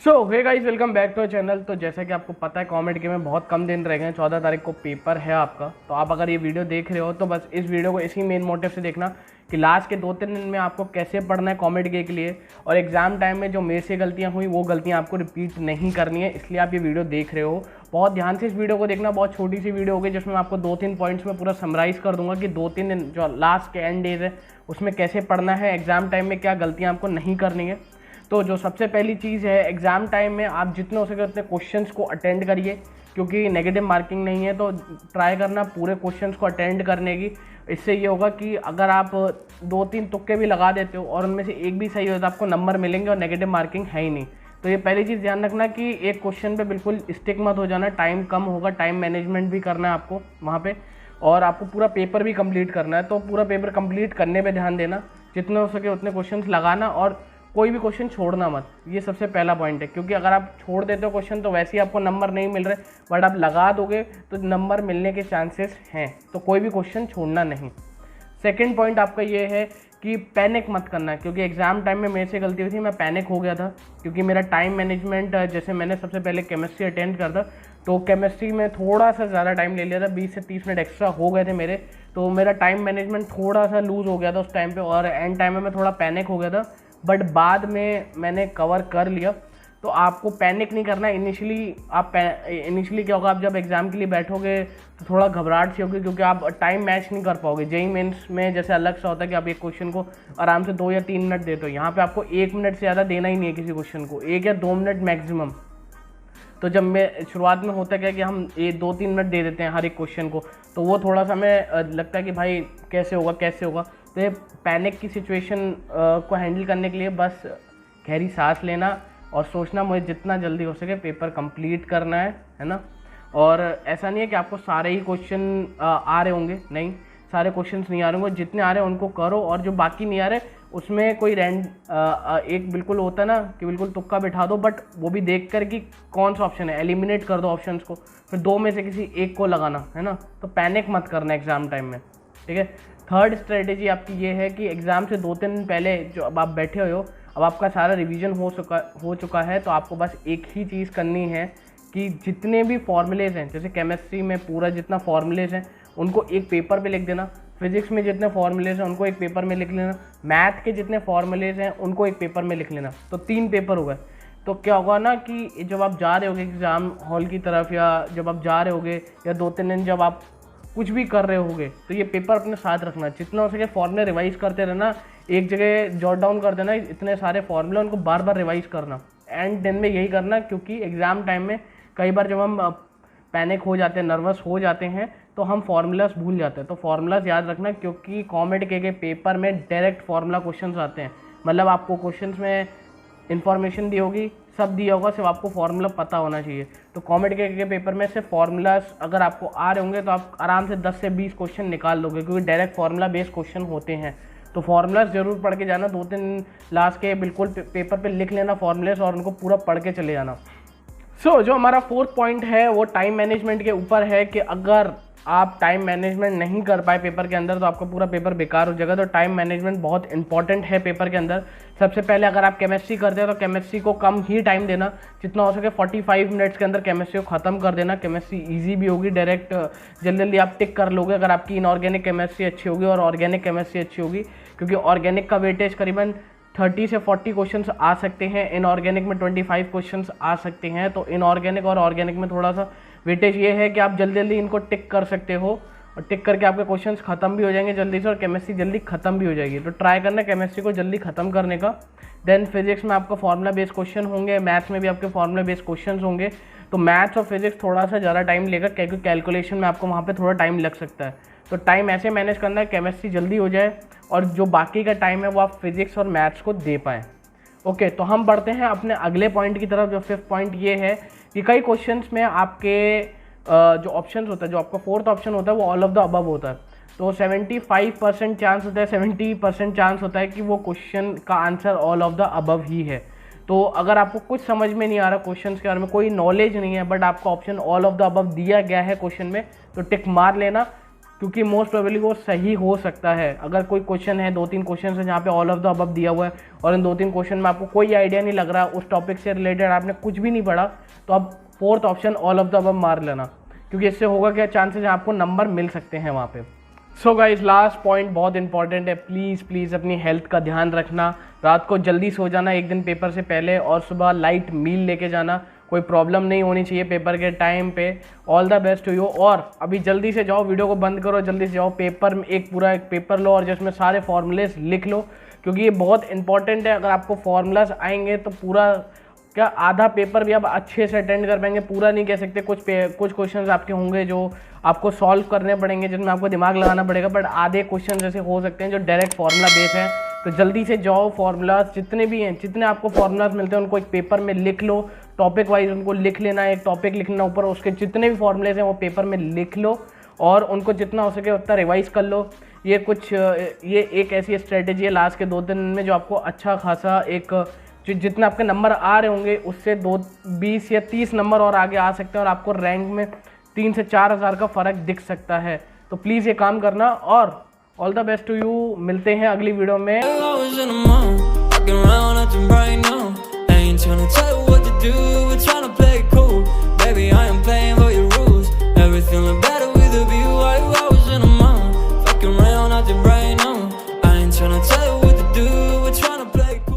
So hey guys, welcome back to channel. तो जैसा कि आपको पता है, कॉमेडी के में बहुत कम दिन रह गए हैं। 14 तारीख को पेपर है आपका। तो आप अगर ये वीडियो देख रहे हो तो बस इस वीडियो को इसी मेन मोटिव से देखना कि लास्ट के 2-3 दिन में आपको कैसे पढ़ना है कॉमेडी के लिए, और एग्जाम टाइम में जो मेरे से गलतियां हुई वो गलतियां आपको रिपीट नहीं करनी है। इसलिए आप ये वीडियो देख रहे हो, बहुत ध्यान से इस वीडियो को देखना। बहुत छोटी सी वीडियो होगी जिसमें मैं आपको 2-3 पॉइंट्स में पूरा समराइज़ कर दूंगा कि 2-3 दिन जो लास्ट के एंड डेज है उसमें कैसे पढ़ना है, एग्जाम टाइम में क्या गलतियाँ आपको नहीं करनी है। तो जो सबसे पहली चीज़ है, एग्ज़ाम टाइम में आप जितने हो सके उतने क्वेश्चंस को अटेंड करिए, क्योंकि नेगेटिव मार्किंग नहीं है। तो ट्राई करना पूरे क्वेश्चंस को अटेंड करने की। इससे ये होगा कि अगर आप 2-3 तुक्के भी लगा देते हो और उनमें से एक भी सही हो तो आपको नंबर मिलेंगे, और नेगेटिव मार्किंग है ही नहीं। तो ये पहली चीज़ ध्यान रखना कि एक क्वेश्चन पे बिल्कुल स्टिक मत हो जाना। टाइम कम होगा, टाइम मैनेजमेंट भी करना है आपको वहाँ पे, और आपको पूरा पेपर भी कंप्लीट करना है। तो पूरा पेपर कंप्लीट करने पे ध्यान देना, जितने हो सके उतने क्वेश्चंस लगाना, और कोई भी क्वेश्चन छोड़ना मत। ये सबसे पहला पॉइंट है, क्योंकि अगर आप छोड़ देते हो क्वेश्चन तो वैसे ही आपको नंबर नहीं मिल रहे, बट आप लगा दोगे तो नंबर मिलने के चांसेस हैं। तो कोई भी क्वेश्चन छोड़ना नहीं। सेकंड पॉइंट आपका ये है कि पैनिक मत करना, क्योंकि एग्ज़ाम टाइम में मेरे से गलती हुई थी, मैं पैनिक हो गया था। क्योंकि मेरा टाइम मैनेजमेंट, जैसे मैंने सबसे पहले केमिस्ट्री अटेंड कर था, तो केमिस्ट्री में थोड़ा सा ज़्यादा टाइम ले लिया था, 20 से 30 मिनट एक्स्ट्रा हो गए थे मेरे। तो मेरा टाइम मैनेजमेंट थोड़ा सा लूज़ हो गया था उस टाइम पे, और एंड टाइम में मैं थोड़ा पैनिक हो गया था, बट बाद में मैंने कवर कर लिया। तो आपको पैनिक नहीं करना इनिशियली क्या होगा, आप जब एग्ज़ाम के लिए बैठोगे तो थोड़ा घबराहट सी होगी, क्योंकि आप टाइम मैच नहीं कर पाओगे। जेईई मेंस में जैसे अलग सा होता है कि आप एक क्वेश्चन को आराम से 2 या 3 मिनट देते हो, यहाँ पे आपको 1 मिनट से ज़्यादा देना ही नहीं है किसी क्वेश्चन को, 1 या 2 मिनट मैक्सिमम। तो जब मैं शुरुआत में होता क्या कि हम 2-3 मिनट दे देते हैं हर एक क्वेश्चन को, तो वो थोड़ा सा हमें लगता है कि भाई कैसे होगा। तो ये पैनिक की सिचुएशन को हैंडल करने के लिए बस गहरी सांस लेना और सोचना मुझे जितना जल्दी हो सके पेपर कंप्लीट करना है ना। और ऐसा नहीं है कि आपको सारे ही क्वेश्चन आ रहे होंगे, नहीं, सारे क्वेश्चंस नहीं आ रहे होंगे। जितने आ रहे हैं उनको करो, और जो बाकी नहीं आ रहे उसमें कोई एक बिल्कुल होता है ना कि बिल्कुल तुक्का बिठा दो, बट वो भी देख कर कि कौन सा ऑप्शन है, एलिमिनेट कर दो ऑप्शंस को, फिर 2 में से किसी एक को लगाना है ना। तो पैनिक मत करना एग्ज़ाम टाइम में, ठीक है। थर्ड स्ट्रेटेजी आपकी ये है कि एग्ज़ाम से 2-3 दिन पहले जो अब आप बैठे हुए हो, अब आपका सारा रिवीजन हो चुका है, तो आपको बस एक ही चीज़ करनी है कि जितने भी फॉर्मूलेज हैं, जैसे केमिस्ट्री में पूरा जितना फॉर्मूलेज हैं उनको एक पेपर पे लिख देना, फिजिक्स में जितने फॉर्मूलेज हैं उनको एक पेपर में लिख लेना, मैथ के जितने फॉर्मूलेज हैं उनको एक पेपर में लिख लेना। तो 3 पेपर हो गए। तो क्या होगा ना कि जब आप जा रहे होगे एग्ज़ाम हॉल की तरफ, या जब आप जा रहे होगे, या 2-3 दिन जब आप कुछ भी कर रहे होगे, तो ये पेपर अपने साथ रखना। जितना हो सके फॉर्मूले रिवाइज करते रहना, एक जगह जॉट डाउन कर देना इतने सारे फॉर्मूले, उनको बार बार रिवाइज करना। एंड दिन में यही करना, क्योंकि एग्ज़ाम टाइम में कई बार जब हम पैनिक हो जाते हैं, नर्वस हो जाते हैं, तो हम फार्मूलाज भूल जाते हैं। तो फार्मूलाज याद रखना, क्योंकि कॉमेडी के पेपर में डायरेक्ट फार्मूला क्वेश्चंस आते हैं। मतलब आपको क्वेश्चंस में इन्फॉर्मेशन दी होगी, सब दिया होगा, सिर्फ आपको फार्मूला पता होना चाहिए। तो कॉमेडी के पेपर में से फार्मूलाज अगर आपको आ रहे होंगे तो आप आराम से 10 से 20 क्वेश्चन निकाल लोगे, क्योंकि डायरेक्ट फार्मूला बेस्ड क्वेश्चन होते हैं। तो फार्मूलाज जरूर पढ़ के जाना, 2-3 लास्ट के बिल्कुल पेपर पे लिख लेना फार्मूलाज, और उनको पूरा पढ़ के चले जाना। जो हमारा 4th पॉइंट है वो टाइम मैनेजमेंट के ऊपर है, कि अगर आप टाइम मैनेजमेंट नहीं कर पाए पेपर के अंदर तो आपका पूरा पेपर बेकार हो जाएगा। तो टाइम मैनेजमेंट बहुत इंपॉर्टेंट है पेपर के अंदर। सबसे पहले अगर आप केमिस्ट्री करते हो तो केमिस्ट्री को कम ही टाइम देना, जितना हो सके 45 मिनट्स के अंदर केमिस्ट्री को ख़त्म कर देना। केमिस्ट्री ईजी भी होगी, डायरेक्ट जल्दी आप टिक कर लोगे अगर आपकी इनऑर्गेनिक केमिस्ट्री अच्छी होगी और ऑर्गेनिक केमिस्ट्री अच्छी होगी, क्योंकि ऑर्गेनिक का वेटेज करीबन 30 से 40 क्वेश्चंस आ सकते हैं, इनऑर्गेनिक में 25 क्वेश्चंस आ सकते हैं। तो इनऑर्गेनिक और ऑर्गेनिक में थोड़ा सा वेटेज ये है कि आप जल्दी जल्दी इनको टिक कर सकते हो, और टिक करके आपके क्वेश्चंस खत्म भी हो जाएंगे जल्दी से, और केमिस्ट्री जल्दी खत्म भी हो जाएगी। तो ट्राई करना केमिस्ट्री को जल्दी खत्म करने का। देन फिजिक्स में आपका फार्मूला बेस्ड क्वेश्चन होंगे, मैथ्स में भी आपके फार्मूला बेस्ड क्वेश्चन होंगे। तो मैथ्स और फिजिक्स थोड़ा सा ज़्यादा टाइम लेगा, क्योंकि कैलकुलेशन में आपको वहाँ पर थोड़ा टाइम लग सकता है। तो टाइम ऐसे मैनेज करना है केमिस्ट्री जल्दी हो जाए, और जो बाकी का टाइम है वो आप फिजिक्स और मैथ्स को दे पाएँ। ओके, तो हम बढ़ते हैं अपने अगले पॉइंट की तरफ। जो 5th पॉइंट ये है कि कई क्वेश्चंस में आपके जो ऑप्शंस होता है, जो आपका 4th ऑप्शन होता है वो ऑल ऑफ द अबव होता है। तो 75% चांस होता है, 70% चांस होता है कि वो क्वेश्चन का answer all of the above ही है। तो अगर आपको कुछ समझ में नहीं आ रहा क्वेश्चंस के बारे में, कोई नॉलेज नहीं है, बट आपका option all of the above दिया गया है क्वेश्चन में, तो टिक मार लेना। क्योंकि मोस्ट प्रोबेबली वो सही हो सकता है। अगर कोई क्वेश्चन है, 2-3 क्वेश्चन है जहाँ पे ऑल ऑफ द अबव दिया हुआ है और इन 2-3 क्वेश्चन में आपको कोई आइडिया नहीं लग रहा, उस टॉपिक से रिलेटेड आपने कुछ भी नहीं पढ़ा, तो आप 4th option all of the above मार लेना, क्योंकि इससे होगा क्या, चांसेस आपको नंबर मिल सकते हैं वहाँ पे। सो गाइस, लास्ट पॉइंट बहुत इंपॉर्टेंट है, प्लीज़ अपनी हेल्थ का ध्यान रखना। रात को जल्दी सो जाना एक दिन पेपर से पहले, और सुबह लाइट मील लेके जाना, कोई प्रॉब्लम नहीं होनी चाहिए पेपर के टाइम पे। All the best to you. और अभी जल्दी से जाओ, वीडियो को बंद करो, जल्दी से जाओ पेपर में, एक पेपर लो और जिसमें सारे फॉर्मूलेस लिख लो, क्योंकि ये बहुत इंपॉर्टेंट है। अगर आपको फॉर्मूलाज आएंगे तो पूरा क्या आधा पेपर भी आप अच्छे से अटेंड कर पाएंगे, पूरा नहीं कह सकते। कुछ क्वेश्चंस आपके होंगे जो आपको सॉल्व करने पड़ेंगे, जिनमें आपको दिमाग लगाना पड़ेगा, बट आधे क्वेश्चन जैसे हो सकते हैं जो डायरेक्ट फार्मूला बेस है। तो जल्दी से जाओ, फार्मूलाज जितने भी हैं, जितने आपको फार्मूलाज मिलते हैं उनको एक पेपर में लिख लो, टॉपिक वाइज उनको लिख लेना, एक टॉपिक लिखना ऊपर, उसके जितने भी फॉर्मूलेज हैं वो पेपर में लिख लो और उनको जितना हो सके उतना रिवाइज कर लो। ये एक ऐसी स्ट्रेटेजी है लास्ट के 2 दिन में जो आपको अच्छा खासा एक जितना आपके नंबर आ रहे होंगे उससे 20 या 30 नंबर और आगे आ सकते हैं, और आपको रैंक में 3 से 4 हज़ार का फ़र्क दिख सकता है। तो प्लीज़ ये काम करना, और all the best to you. मिलते हैं अगली वीडियो में।